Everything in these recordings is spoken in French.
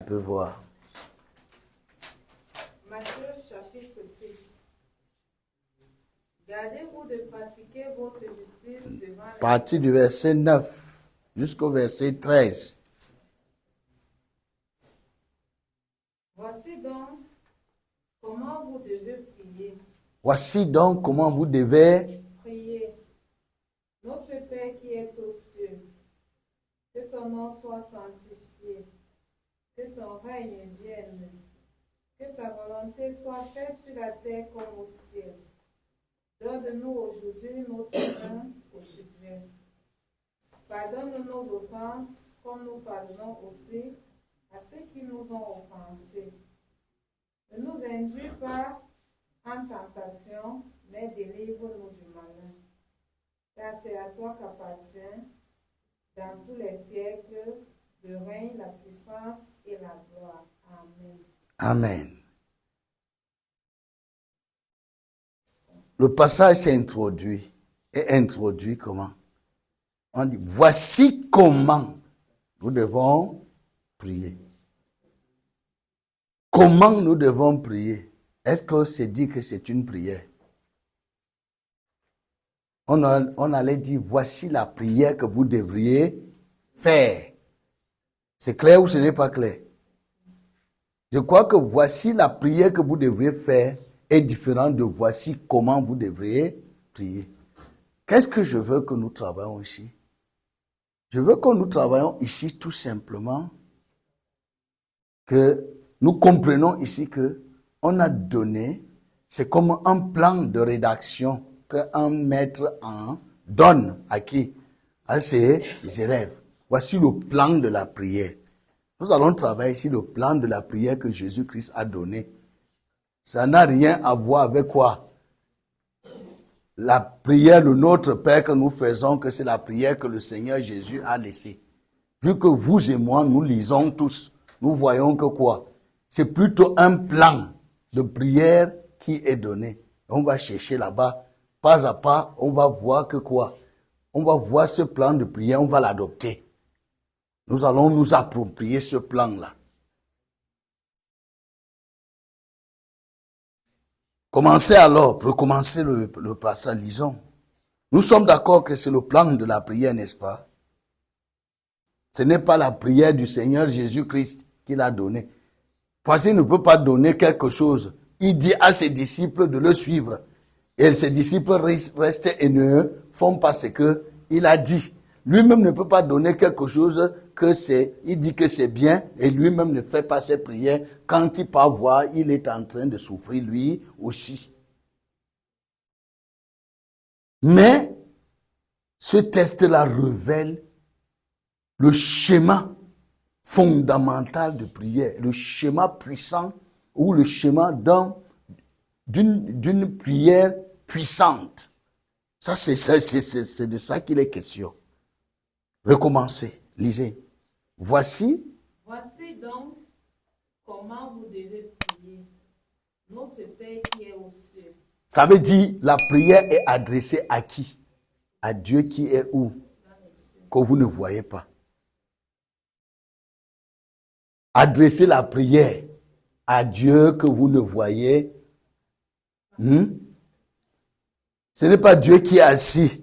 On peut voir. Matthieu chapitre 6. Gardez-vous de pratiquer votre justice devant les Partie du verset 9 jusqu'au verset 13. Voici donc comment vous devez prier. Voici donc comment vous devez Priez. Notre Père qui est aux cieux, que ton nom soit sanctifié, que ton règne vienne, que ta volonté soit faite sur la terre comme au ciel. Donne-nous aujourd'hui notre pain quotidien. Pardonne-nous nos offenses, comme nous pardonnons aussi à ceux qui nous ont offensés. Ne nous induis pas en tentation, mais délivre-nous du malin. Car c'est à toi qu'appartient, dans tous les siècles, le règne, la puissance et la gloire. Amen. Amen. Le passage s'est introduit. Et introduit comment? On dit, voici comment nous devons prier. Comment nous devons prier? Est-ce que c'est dit que c'est une prière? On allait dire, voici la prière que vous devriez faire. C'est clair ou ce n'est pas clair? Je crois que voici la prière que vous devriez faire est différente de voici comment vous devriez prier. Qu'est-ce que je veux que nous travaillons ici? Je veux que nous travaillions ici tout simplement que nous comprenons ici que on a donné, c'est comme un plan de rédaction qu'un maître en donne à qui? À ses élèves. Voici le plan de la prière. Nous allons travailler ici le plan de la prière que Jésus-Christ a donné. Ça n'a rien à voir avec quoi? La prière de notre Père que nous faisons, que c'est la prière que le Seigneur Jésus a laissée. Vu que vous et moi, nous lisons tous, nous voyons que quoi? C'est plutôt un plan de prière qui est donné. On va chercher là-bas, pas à pas, on va voir que quoi? On va voir ce plan de prière, on va l'adopter. Nous allons nous approprier ce plan-là. Commencez alors, pour commencer le passage, lisons. Nous sommes d'accord que c'est le plan de la prière, n'est-ce pas? Ce n'est pas la prière du Seigneur Jésus-Christ qu'il a donnée. Voici, il ne peut pas donner quelque chose. Il dit à ses disciples de le suivre. Et ses disciples restent et ne font pas ce qu'il a dit. Lui-même ne peut pas donner quelque chose il dit que c'est bien et lui-même ne fait pas ses prières. Quand il part voir, il est en train de souffrir lui aussi. Mais ce test-là révèle le schéma fondamental de prière, le schéma puissant ou le schéma d'une prière puissante. Ça, c'est de ça qu'il est question. Recommencez, lisez. Voici donc comment vous devez prier. Notre Père qui est aux cieux. Ça veut dire la prière est adressée à qui? À Dieu qui est où? Que vous ne voyez pas. Adressez la prière à Dieu que vous ne voyez. Ce n'est pas Dieu qui est assis.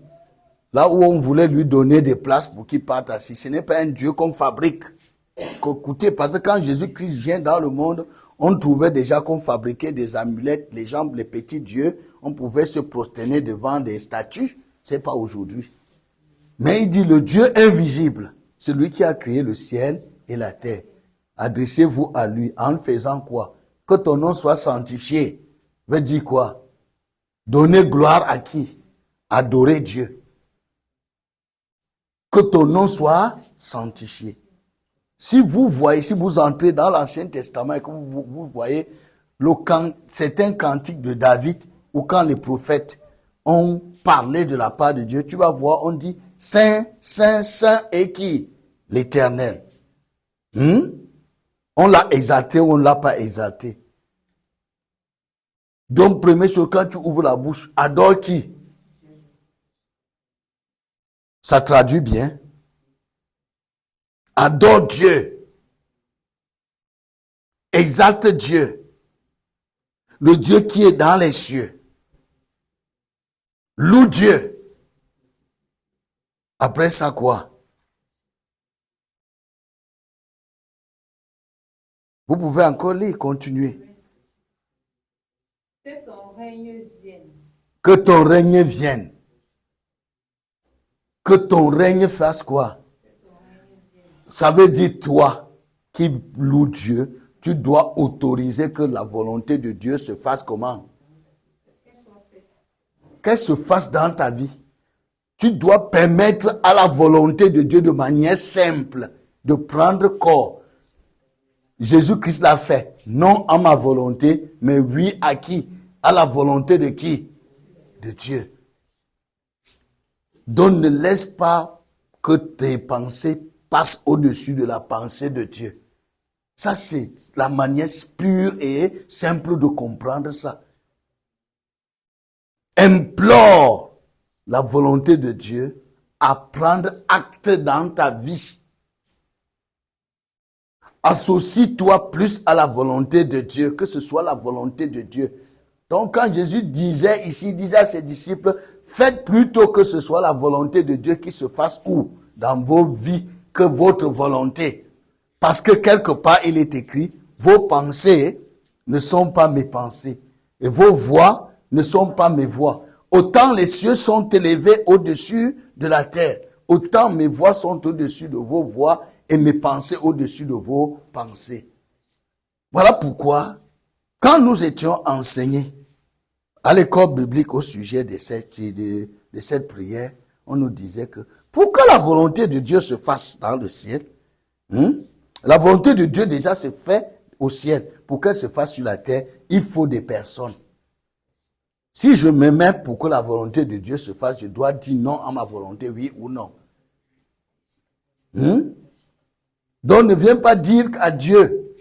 Là où on voulait lui donner des places pour qu'il parte assis. Ce n'est pas un Dieu qu'on fabrique. Écoutez, parce que quand Jésus-Christ vient dans le monde, on trouvait déjà qu'on fabriquait des amulettes, les gens, les petits dieux, on pouvait se prosterner devant des statues. C'est pas aujourd'hui. Mais il dit le Dieu invisible, celui qui a créé le ciel et la terre. Adressez-vous à lui en faisant quoi? Que ton nom soit sanctifié. Veut dire quoi? Donner gloire à qui? Adorer Dieu. Que ton nom soit sanctifié. Si vous voyez, si vous entrez dans l'Ancien Testament et que vous voyez certains cantiques de David, ou quand les prophètes ont parlé de la part de Dieu, tu vas voir, on dit Saint, Saint, Saint et qui? L'Éternel. On l'a exalté ou on ne l'a pas exalté. Donc, première chose, quand tu ouvres la bouche, adore qui? Ça traduit bien. Adore Dieu. Exalte Dieu. Le Dieu qui est dans les cieux. Loue Dieu. Après ça, quoi? Vous pouvez encore lire, continuer. Que ton règne vienne. Que ton règne vienne. Que ton règne fasse quoi? Ça veut dire toi qui loue Dieu, tu dois autoriser que la volonté de Dieu se fasse comment? Qu'elle se fasse dans ta vie. Tu dois permettre à la volonté de Dieu de manière simple de prendre corps. Jésus-Christ l'a fait. Non à ma volonté, mais oui à qui? À la volonté de qui? De Dieu. Donc ne laisse pas que tes pensées passent au-dessus de la pensée de Dieu. Ça, c'est la manière pure et simple de comprendre ça. Implore la volonté de Dieu à prendre acte dans ta vie. Associe-toi plus à la volonté de Dieu, que ce soit la volonté de Dieu. Donc quand Jésus disait ici, il disait à ses disciples, faites plutôt que ce soit la volonté de Dieu qui se fasse où? Dans vos vies, que votre volonté. Parce que quelque part, il est écrit, vos pensées ne sont pas mes pensées. Et vos voix ne sont pas mes voix. Autant les cieux sont élevés au-dessus de la terre, autant mes voix sont au-dessus de vos voix et mes pensées au-dessus de vos pensées. Voilà pourquoi, quand nous étions enseignés à l'école biblique au sujet de cette prière, on nous disait que pour que la volonté de Dieu se fasse dans le ciel, la volonté de Dieu déjà se fait au ciel. Pour qu'elle se fasse sur la terre, il faut des personnes. Si je me mets pour que la volonté de Dieu se fasse, je dois dire non à ma volonté, oui ou non. Donc ne viens pas dire à Dieu,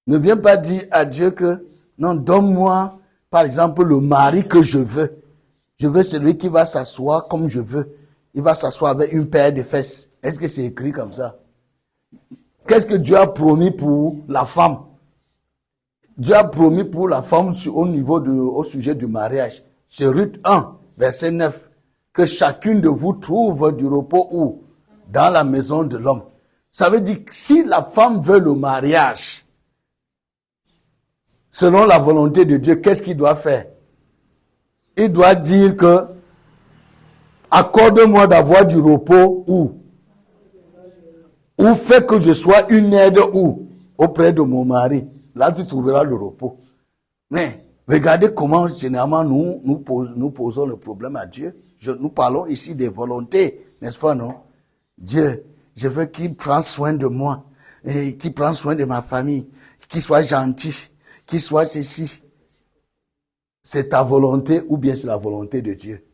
ne viens pas dire à Dieu que, non, donne-moi, par exemple, le mari que je veux. Je veux celui qui va s'asseoir comme je veux. Il va s'asseoir avec une paire de fesses. Est-ce que c'est écrit comme ça? Qu'est-ce que Dieu a promis pour la femme? Dieu a promis pour la femme au sujet du mariage. C'est Ruth 1, verset 9. Que chacune de vous trouve du repos où? Dans la maison de l'homme. Ça veut dire que si la femme veut le mariage, selon la volonté de Dieu, qu'est-ce qu'il doit faire? Il doit dire que accorde-moi d'avoir du repos où? Ou fais que je sois une aide où? Auprès de mon mari. Là, tu trouveras le repos. Mais regardez comment généralement nous posons le problème à Dieu. Nous parlons ici des volontés, n'est-ce pas, non? Dieu, je veux qu'il prenne soin de moi, et qu'il prenne soin de ma famille, qu'il soit gentil, qu'il soit ceci. C'est ta volonté ou bien c'est la volonté de Dieu?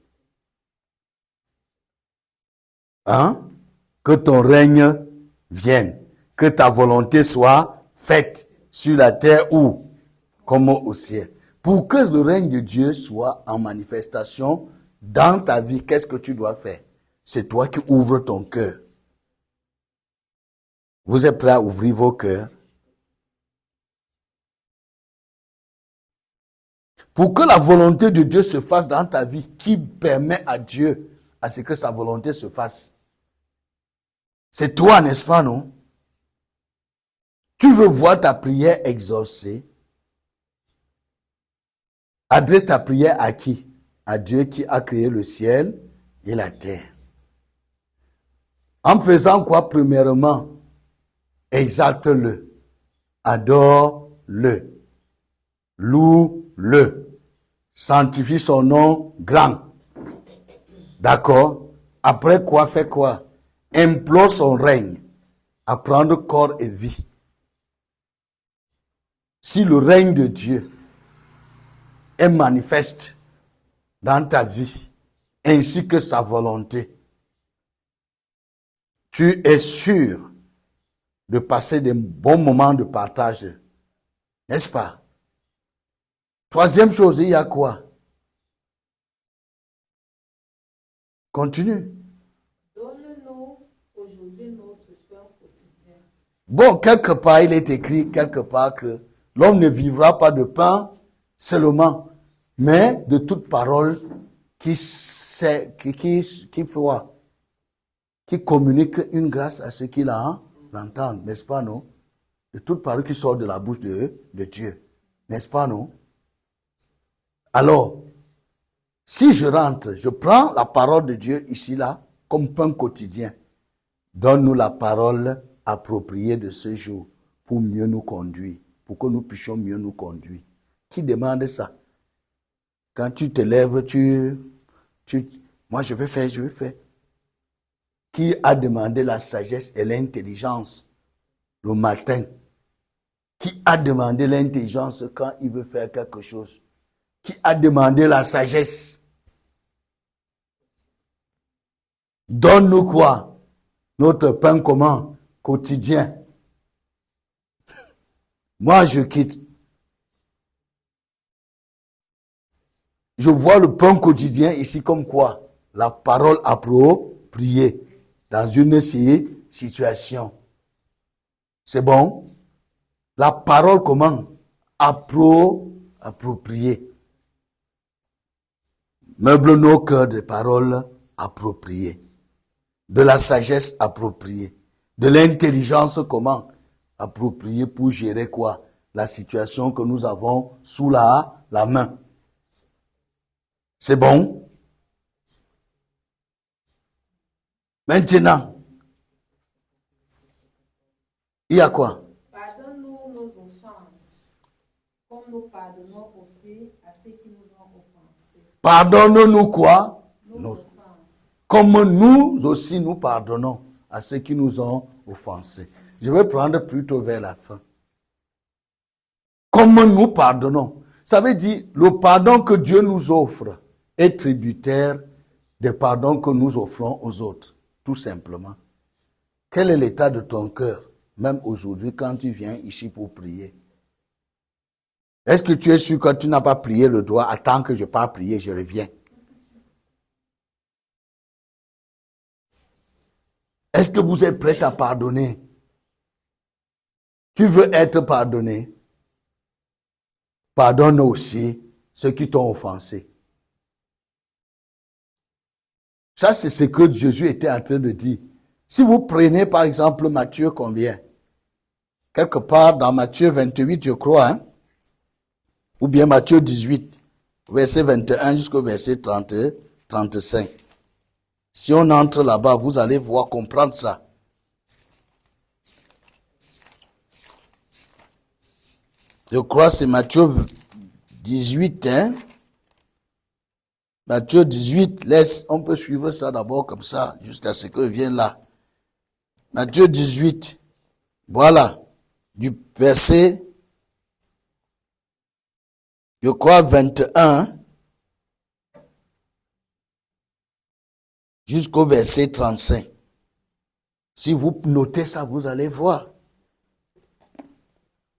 Que ton règne vienne, que ta volonté soit faite sur la terre ou comme au ciel. Pour que le règne de Dieu soit en manifestation dans ta vie, qu'est-ce que tu dois faire? C'est toi qui ouvres ton cœur. Vous êtes prêts à ouvrir vos cœurs? Pour que la volonté de Dieu se fasse dans ta vie, qui permet à Dieu à ce que sa volonté se fasse? C'est toi, n'est-ce pas, non? Tu veux voir ta prière exaucée? Adresse ta prière à qui? À Dieu qui a créé le ciel et la terre. En faisant quoi, premièrement? Exalte-le. Adore-le. Loue-le. Sanctifie son nom grand. D'accord? Après quoi, fais quoi? Implore son règne à prendre corps et vie. Si le règne de Dieu est manifeste dans ta vie, ainsi que sa volonté, tu es sûr de passer des bons moments de partage. N'est-ce pas? Troisième chose, il y a quoi? Continue. Donne-nous aujourd'hui notre pain quotidien. Bon, quelque part, il est écrit quelque part que l'homme ne vivra pas de pain seulement, mais de toute parole qui communique une grâce à ceux qui l'entendent, n'est-ce pas, non? De toute parole qui sort de la bouche de Dieu, n'est-ce pas, non? Alors, si je rentre, je prends la parole de Dieu ici, là, comme pain quotidien. Donne-nous la parole appropriée de ce jour pour mieux nous conduire, pour que nous puissions mieux nous conduire. Qui demande ça? Quand tu te lèves, moi je vais faire. Qui a demandé la sagesse et l'intelligence le matin? Qui a demandé l'intelligence quand il veut faire quelque chose? Qui a demandé la sagesse? Donne-nous quoi? Notre pain commun, quotidien. Moi, je quitte. Je vois le pain quotidien ici comme quoi? La parole appropriée dans une situation. C'est bon? La parole comment? Appropriée. Meuble nos cœurs de paroles appropriées. De la sagesse appropriée. De l'intelligence comment? Appropriée pour gérer quoi? La situation que nous avons sous la main. C'est bon? Maintenant, il y a quoi? Pardonne-nous nos offenses, comme nous pardonnons aussi à ceux qui nous ont offensés. Pardonne-nous quoi? Nos offenses. Comme nous aussi nous pardonnons à ceux qui nous ont offensés. Je vais prendre plutôt vers la fin. Comme nous pardonnons. Ça veut dire le pardon que Dieu nous offre est tributaire des pardons que nous offrons aux autres. Tout simplement. Quel est l'état de ton cœur, même aujourd'hui, quand tu viens ici pour prier? Est-ce que tu es sûr que tu n'as pas plié le doigt? Attends que je pas prier, je reviens. Est-ce que vous êtes prêt à pardonner? Tu veux être pardonné? Pardonne aussi ceux qui t'ont offensé. Ça, c'est ce que Jésus était en train de dire. Si vous prenez par exemple Matthieu combien? Quelque part dans Matthieu 28, je crois, hein? Ou bien Matthieu 18, verset 21 jusqu'au verset 35. Si on entre là-bas, vous allez voir comprendre ça. Je crois que c'est Matthieu 18, hein? Matthieu 18, on peut suivre ça d'abord comme ça, jusqu'à ce que vienne là. Matthieu 18, voilà, du verset, je crois 21, jusqu'au verset 35. Si vous notez ça, vous allez voir.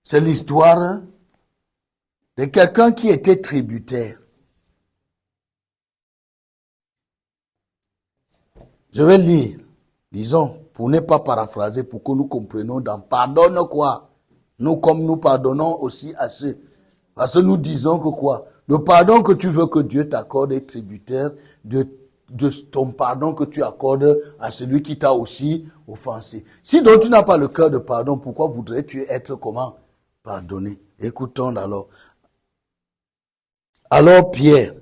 C'est l'histoire de quelqu'un qui était tributaire. Je vais lire, disons, pour ne pas paraphraser, pour que nous comprenions dans pardonne quoi? Nous, comme nous pardonnons aussi à ceux. Parce que nous disons que quoi? Le pardon que tu veux que Dieu t'accorde est tributaire de ton pardon que tu accordes à celui qui t'a aussi offensé. Si donc tu n'as pas le cœur de pardon, pourquoi voudrais-tu être comment? Pardonné. Écoutons alors. Alors Pierre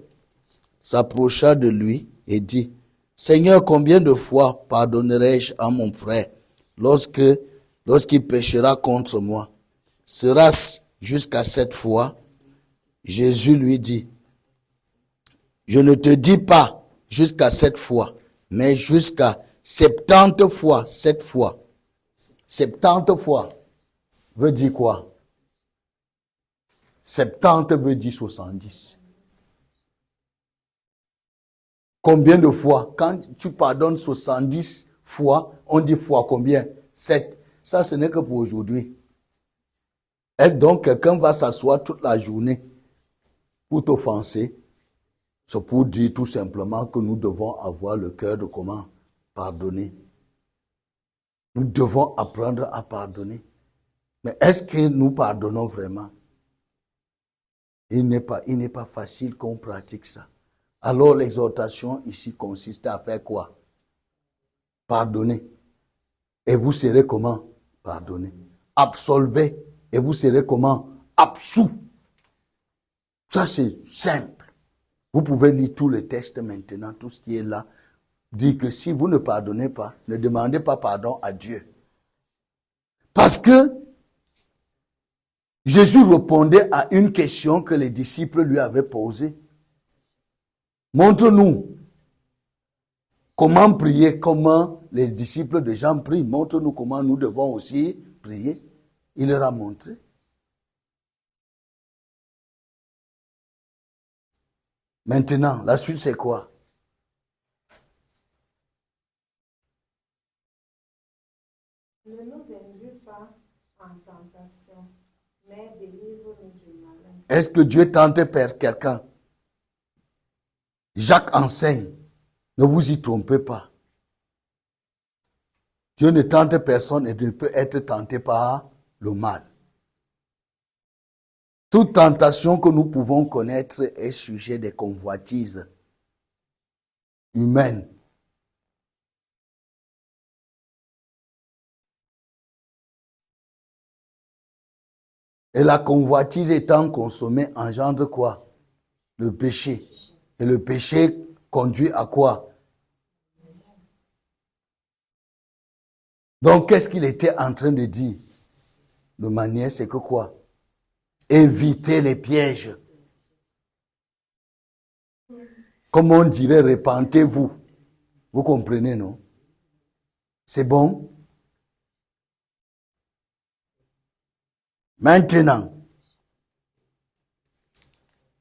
s'approcha de lui et dit, Seigneur, combien de fois pardonnerai-je à mon frère lorsqu'il péchera contre moi? Sera-ce jusqu'à 7 fois? Jésus lui dit, je ne te dis pas jusqu'à 7 fois, mais jusqu'à 70 fois 7 fois. 70 fois veut dire quoi? 70 veut dire 70. Combien de fois? Quand tu pardonnes 70 fois, on dit fois combien? 7. Ça, ce n'est que pour aujourd'hui. Est-ce donc quelqu'un va s'asseoir toute la journée pour t'offenser? C'est pour dire tout simplement que nous devons avoir le cœur de comment? Pardonner. Nous devons apprendre à pardonner. Mais est-ce que nous pardonnons vraiment? Il n'est pas facile qu'on pratique ça. Alors l'exhortation ici consiste à faire quoi? Pardonner. Et vous serez comment? Pardonner. Absolvez. Et vous serez comment? Absous. Ça c'est simple. Vous pouvez lire tout le texte maintenant, tout ce qui est là. Dit que si vous ne pardonnez pas, ne demandez pas pardon à Dieu. Parce que Jésus répondait à une question que les disciples lui avaient posée. Montre-nous comment prier, comment les disciples de Jean prient. Montre-nous comment nous devons aussi prier. Il leur a montré. Maintenant, la suite c'est quoi? Ne nous induis pas en tentation, mais délivre-nous du malin. Est-ce que Dieu tente quelqu'un? Jacques enseigne. Ne vous y trompez pas. Dieu ne tente personne et ne peut être tenté par le mal. Toute tentation que nous pouvons connaître est sujet des convoitises humaines. Et la convoitise étant consommée engendre quoi? Le péché. Et le péché conduit à quoi? Donc, qu'est-ce qu'il était en train de dire? De manière, c'est que quoi? Évitez les pièges. Comme on dirait, repentez-vous. Vous comprenez, non? C'est bon? Maintenant,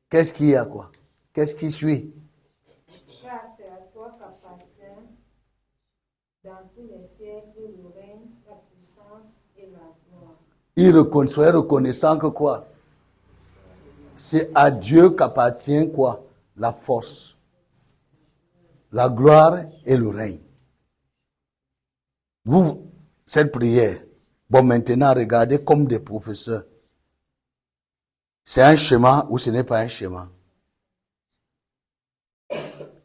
qu'est-ce qu'il y a quoi? Qu'est-ce qui suit? Car c'est à toi qu'appartient dans tous les siècles le règne, la puissance et la gloire. Soyez reconnaissant que quoi? C'est à Dieu qu'appartient quoi? La force, la gloire et le règne. Vous, cette prière, bon maintenant regardez comme des professeurs. C'est un schéma ou ce n'est pas un schéma?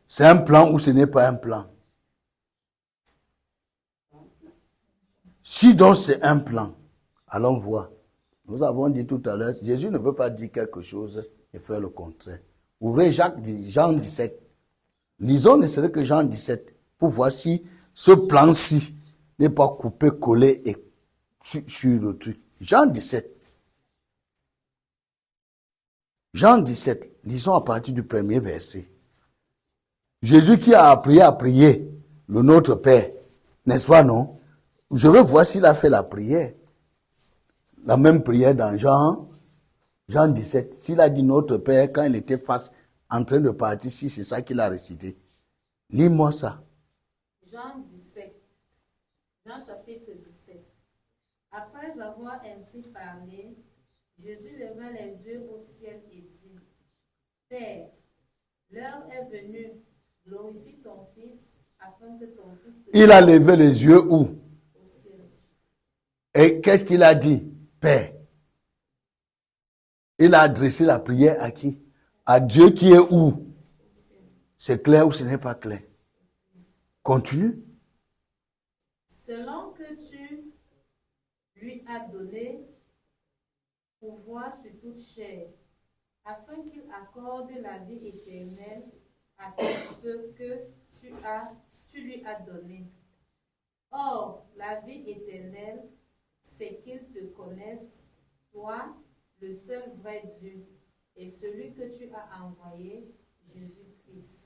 C'est un plan ou ce n'est pas un plan? Si donc c'est un plan, allons voir. Nous avons dit tout à l'heure, Jésus ne peut pas dire quelque chose et faire le contraire. Ouvrez Jean 17. Lisons ne serait que Jean 17 pour voir si ce plan-ci n'est pas coupé, collé et sur le truc. Jean 17. Jean 17, lisons à partir du premier verset. Jésus qui a appris à prier le Notre Père, n'est-ce pas, non? Je veux voir s'il a fait la prière. La même prière dans Jean 17. S'il a dit Notre Père quand il était en train de partir, si c'est ça qu'il a récité. Lis-moi ça. Jean chapitre 17. Après avoir ainsi parlé, Jésus leva les yeux au ciel et dit, Père, l'heure est venue, glorifie ton Fils, afin que ton Fils te... Il a levé les yeux où? Au ciel. Et qu'est-ce qu'il a dit? Père. Il a adressé la prière à qui? À Dieu qui est où? C'est clair ou ce n'est pas clair? Continue. Selon que tu lui as donné pouvoir sur toute chair, afin qu'il accorde la vie éternelle à tous ceux que tu lui as donné. Or, la vie éternelle, c'est qu'ils te connaissent, toi, le seul vrai Dieu, et celui que tu as envoyé, Jésus-Christ.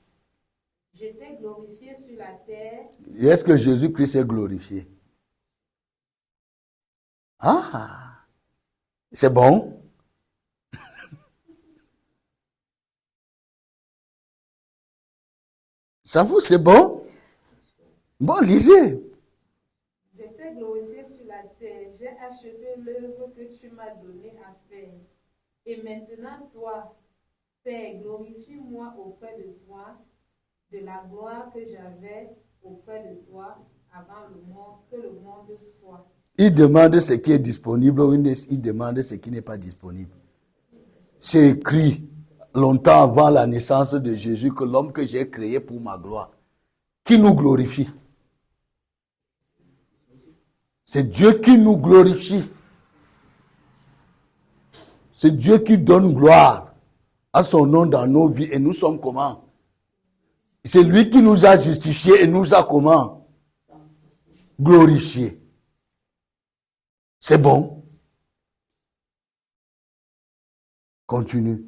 Je t'ai glorifié sur la terre. Est-ce que Jésus-Christ est glorifié? Ah, c'est bon. Ça vous, c'est bon? Bon, lisez. Je t'ai glorifié sur la terre. J'ai achevé l'œuvre que tu m'as donnée à faire. Et maintenant, toi, Père, glorifie-moi auprès de toi, de la gloire que j'avais auprès de toi avant le monde, que le monde soit. Il demande ce qui est disponible ou il demande ce qui n'est pas disponible. C'est écrit longtemps avant la naissance de Jésus que l'homme que j'ai créé pour ma gloire, qui nous glorifie. C'est Dieu qui nous glorifie. C'est Dieu qui donne gloire à son nom dans nos vies. Et nous sommes comment? C'est lui qui nous a justifiés et nous a comment? Glorifiés. C'est bon. Continue.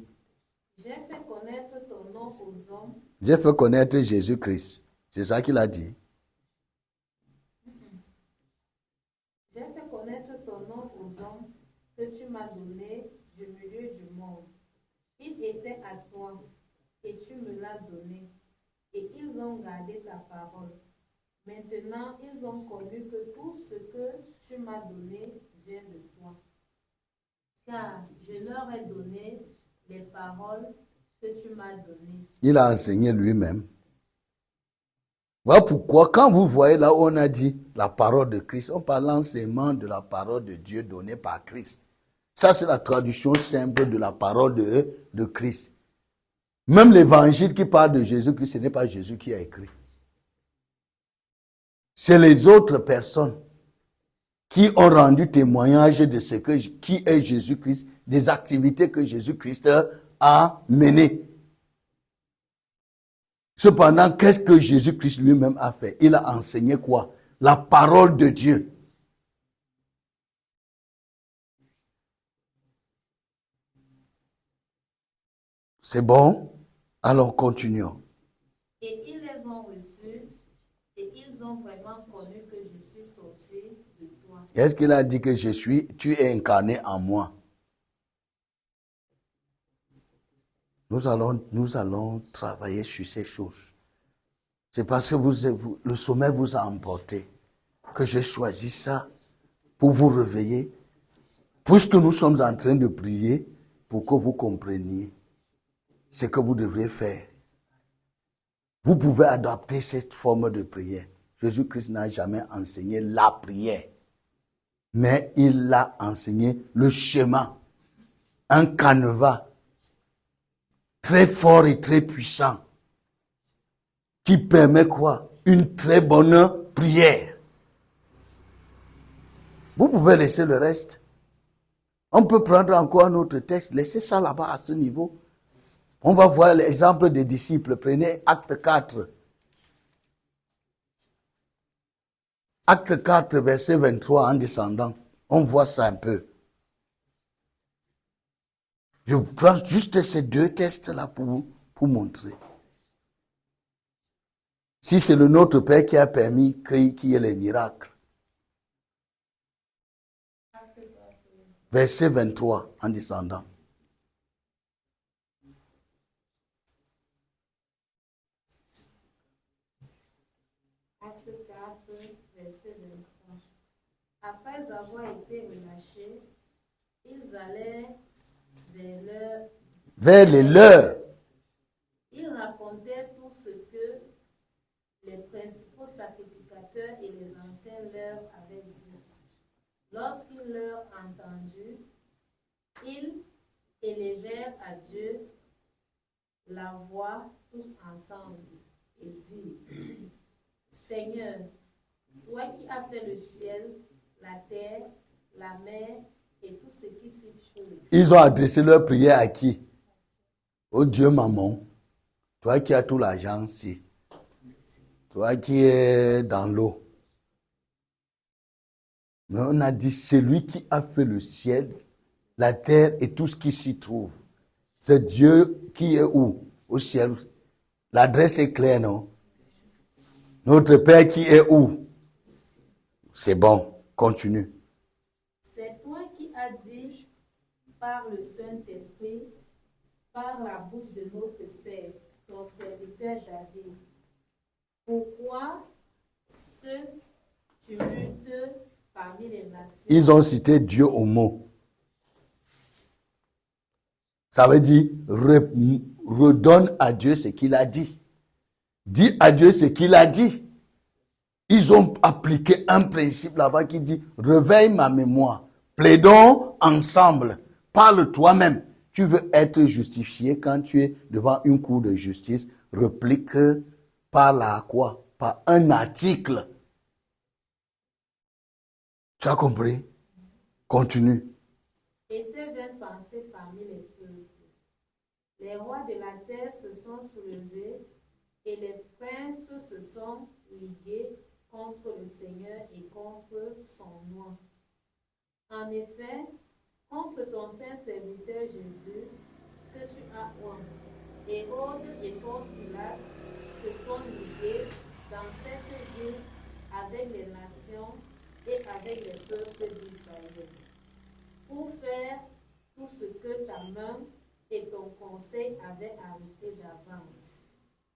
J'ai fait connaître ton nom aux hommes. J'ai fait connaître Jésus-Christ. C'est ça qu'il a dit. J'ai fait connaître ton nom aux hommes que tu m'as donné du milieu du monde. Il était à toi et tu me l'as donné. Et ils ont gardé ta parole. Maintenant, ils ont connu que tout ce que tu m'as donné vient de toi. Car je leur ai donné les paroles que tu m'as données. Il a enseigné lui-même. Voilà pourquoi, quand vous voyez là où on a dit la parole de Christ, on parle l'enseignement de la parole de Dieu donnée par Christ. Ça, c'est la traduction simple de la parole de Christ. Même l'évangile qui parle de Jésus-Christ, ce n'est pas Jésus qui a écrit. C'est les autres personnes qui ont rendu témoignage de ce que, qui est Jésus-Christ, des activités que Jésus-Christ a menées. Cependant, qu'est-ce que Jésus-Christ lui-même a fait? Il a enseigné quoi? La parole de Dieu. C'est bon? Alors continuons. Et ils les ont reçus et ils ont vraiment connu que je suis sorti de toi. Est-ce qu'il a dit que je suis, tu es incarné en moi? Nous allons travailler sur ces choses. C'est parce que le sommeil vous a emporté que j'ai choisi ça pour vous réveiller, puisque nous sommes en train de prier pour que vous compreniez ce que vous devriez faire. Vous pouvez adopter cette forme de prière. Jésus-Christ n'a jamais enseigné la prière, mais il a enseigné le schéma, un canevas très fort et très puissant qui permet quoi? Une très bonne prière. Vous pouvez laisser le reste. On peut prendre encore un autre texte, laissez ça là-bas à ce niveau. On va voir l'exemple des disciples. Prenez Acte 4. Acte 4, verset 23 en descendant. On voit ça un peu. Je vous prends juste ces deux textes-là pour montrer. Si c'est le Notre Père qui a permis qu'il y ait les miracles. Verset 23 en descendant. Après avoir été relâchés, ils allaient vers les leurs. Ils racontaient tout ce que les principaux sacrificateurs et les anciens leur avaient dit. Lorsqu'ils l'eurent entendu, ils élevèrent à Dieu la voix tous ensemble et dirent: Seigneur, toi qui as fait le ciel, la terre, la mer et tout ce qui s'y trouve. Ils ont adressé leur prière à qui? Au Dieu Mammon. Toi qui as tout l'argent ici. Toi qui es dans l'eau. Mais on a dit, c'est lui qui a fait le ciel, la terre et tout ce qui s'y trouve. C'est Dieu qui est où? Au ciel. L'adresse est claire, non? Notre Père qui est où? C'est bon. Continue. C'est toi qui as dit par le Saint-Esprit, par la bouche de notre Père, ton serviteur David. Pourquoi ce tumulte parmi les nations? Ils ont cité Dieu au mot. Ça veut dire redonne à Dieu ce qu'il a dit. Dis à Dieu ce qu'il a dit. Ils ont appliqué un principe là-bas qui dit, réveille ma mémoire, plaidons ensemble, parle toi-même. Tu veux être justifié quand tu es devant une cour de justice, réplique par la quoi? Par un article. Tu as compris? Continue. Et ces vaines pensées parmi les peuples. Les rois de la terre se sont soulevés et les princes se sont ligués contre le Seigneur et contre son nom. En effet, contre ton saint serviteur Jésus, que tu as oint, Hérode et Ponce Pilate se sont ligués dans cette ville avec les nations et avec les peuples d'Israël, pour faire tout ce que ta main et ton conseil avaient arrêté d'avance.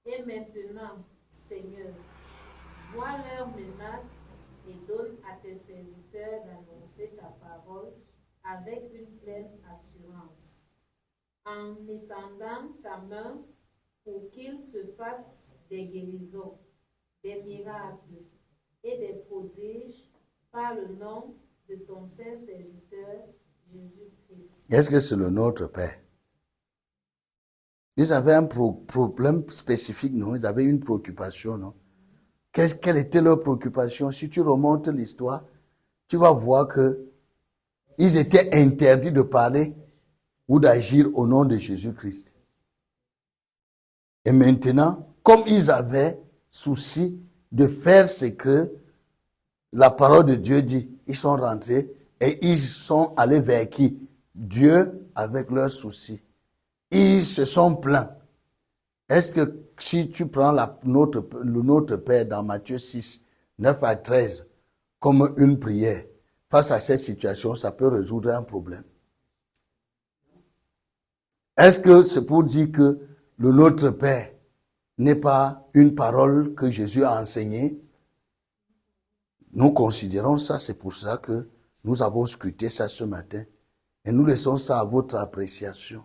Et maintenant, Seigneur, vois leurs menaces et donne à tes serviteurs d'annoncer ta parole avec une pleine assurance, en étendant ta main pour qu'ils se fassent des guérisons, des miracles et des prodiges par le nom de ton saint serviteur Jésus-Christ. Est-ce que c'est le Notre Père? Ils avaient un problème spécifique, non? Ils avaient une préoccupation, non? Quelle était leur préoccupation? Si tu remontes l'histoire, tu vas voir que ils étaient interdits de parler ou d'agir au nom de Jésus-Christ. Et maintenant, comme ils avaient souci de faire ce que la parole de Dieu dit, ils sont rentrés et ils sont allés vers qui? Dieu avec leurs soucis. Ils se sont plaints. Est-ce que si tu prends le Notre Père dans Matthieu 6, 9 à 13, comme une prière, face à cette situation, ça peut résoudre un problème? Est-ce que c'est pour dire que le Notre Père n'est pas une parole que Jésus a enseignée? Nous considérons ça, c'est pour ça que nous avons scruté ça ce matin. Et nous laissons ça à votre appréciation.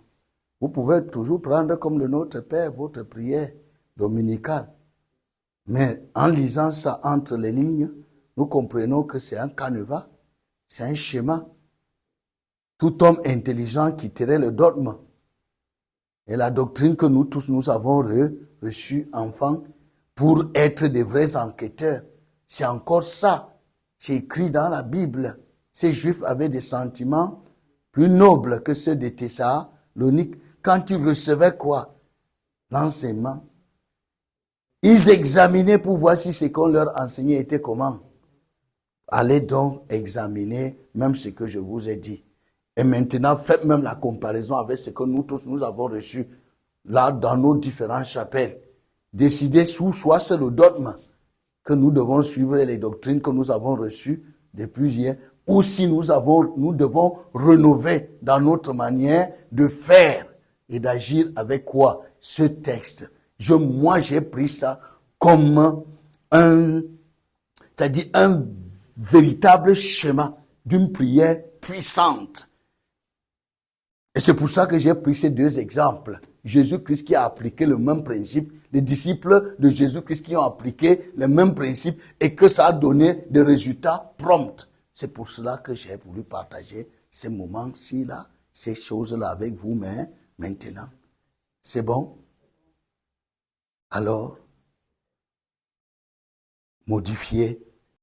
Vous pouvez toujours prendre comme le Notre Père votre prière dominicale. Mais en lisant ça entre les lignes, nous comprenons que c'est un canevas, c'est un schéma. Tout homme intelligent quitterait le dogme. Et la doctrine que nous tous nous avons reçue enfants pour être des vrais enquêteurs. C'est encore ça. C'est écrit dans la Bible. Ces Juifs avaient des sentiments plus nobles que ceux de Thessalonique. Quand ils recevaient quoi? L'enseignement. Ils examinaient pour voir si ce qu'on leur enseignait était comment. Allez donc examiner même ce que je vous ai dit. Et maintenant, faites même la comparaison avec ce que nous tous nous avons reçu là dans nos différentes chapelles. Décidez soit c'est le dogme que nous devons suivre les doctrines que nous avons reçues depuis hier, ou si nous devons rénover dans notre manière de faire et d'agir avec quoi? Ce texte. Moi, j'ai pris ça comme c'est-à-dire un véritable schéma d'une prière puissante. Et c'est pour ça que j'ai pris ces deux exemples. Jésus-Christ qui a appliqué le même principe, les disciples de Jésus-Christ qui ont appliqué le même principe et que ça a donné des résultats prompts. C'est pour cela que j'ai voulu partager ces moments-ci là, ces choses-là avec vous, mais maintenant, c'est bon? Alors, modifiez